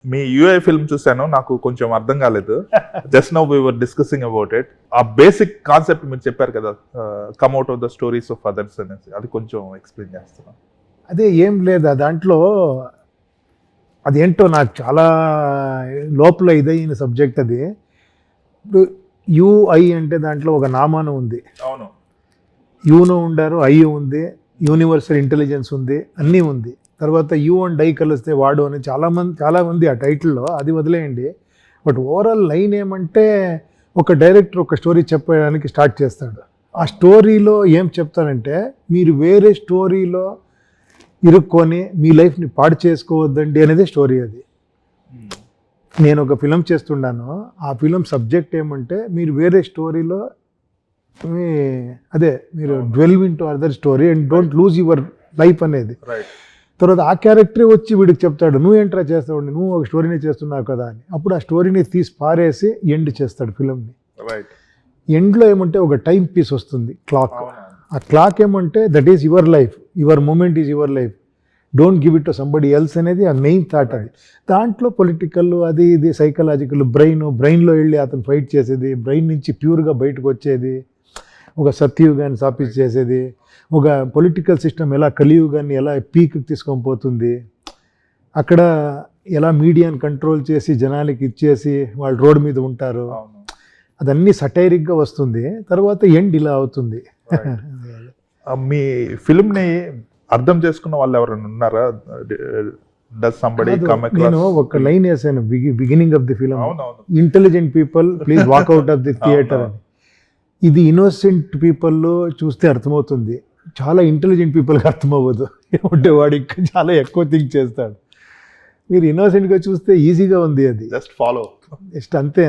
మీ UI film చూసాను, నాకు కొంచెం అర్థం కాలేదు. Just now we were discussing about it. ఆ బేసిక్ కాన్సెప్ట్ మీరు చెప్పారు కదా, come out of the stories of others అనేసి, అది కొంచెం ఎక్స్ప్లెయిన్ చేస్తున్నా. అదే ఏం లేదా దాంట్లో, అదేంటో నాకు చాలా లోపల ఇదైన సబ్జెక్ట్ అది. ఇప్పుడు యుఐ అంటే దాంట్లో ఒక నామానం ఉంది, అవును, యూను ఉండారు, ఐ ఉంది, యూనివర్సల్ ఇంటెలిజెన్స్ ఉంది, అన్నీ ఉంది. తర్వాత యూ అండ్ ఐ కలిస్తే వాడు అని చాలా ఉంది ఆ టైటిల్లో, అది వదిలేయండి. బట్ ఓవరాల్ లైన్ ఏమంటే, ఒక డైరెక్టర్ ఒక స్టోరీ చెప్పడానికి స్టార్ట్ చేస్తాడు. ఆ స్టోరీలో ఏం చెప్తానంటే, మీరు వేరే స్టోరీలో ఇరుక్కొని మీ లైఫ్ని పాడు చేసుకోవద్దండి అనేది స్టోరీ. అది నేను ఒక ఫిలం చేస్తున్నాను, ఆ ఫిలం సబ్జెక్ట్ ఏమంటే, మీరు వేరే స్టోరీలో మీరు delve into other story and don't lose your life అనేది. తర్వాత ఆ క్యారెక్టరే వచ్చి వీడికి చెప్తాడు, నువ్వు ఏంట్రా చేస్తావు, నువ్వు ఒక స్టోరీని చేస్తున్నావు కదా అని. అప్పుడు ఆ స్టోరీని తీసి పారేసి ఎండ్ చేస్తాడు ఫిలంని. ఎండ్లో ఏమంటే ఒక టైం పీస్ వస్తుంది, క్లాక్. ఆ క్లాక్ ఏమంటే, that is your life, your moment is your life, don't give it to somebody else అనేది ఆ మెయిన్ థాట్. అది దాంట్లో పొలిటికల్ అది ఇది సైకలాజికల్, బ్రెయిన్లో వెళ్ళి అతను ఫైట్ చేసేది, బ్రెయిన్ నుంచి ప్యూర్గా బయటకు వచ్చేది, ఒక సత్యయుగాన్ని స్థాపించి చేసేది, ఒక పొలిటికల్ సిస్టమ్ ఎలా కలియుగాన్ని ఎలా పీక్కి తీసుకొని పోతుంది, అక్కడ ఎలా మీడియాని కంట్రోల్ చేసి జనాలకి ఇచ్చేసి వాళ్ళు రోడ్డు మీద ఉంటారు, అదన్నీ సటైరిక్గా వస్తుంది. తర్వాత ఎండ్ ఇలా అవుతుంది. మీ ఫిల్మ్ని అర్థం చేసుకున్న వాళ్ళు ఎవరైనా ఉన్నారా? నేను ఒక లైన్ వేసాను beginning of the film, intelligent people please walk out of the theatre అని. ఇది ఇన్నోసెంట్ పీపుల్లో చూస్తే అర్థమవుతుంది, చాలా ఇంటెలిజెంట్ పీపుల్కి అర్థమవ్వదు. ఏమంటే వాడు ఇంకా చాలా ఎక్కువ థింక్ చేస్తాడు. మీరు ఇన్నోసెంట్గా చూస్తే ఈజీగా ఉంది, అది జస్ట్ ఫాలో, జస్ట్ అంతే.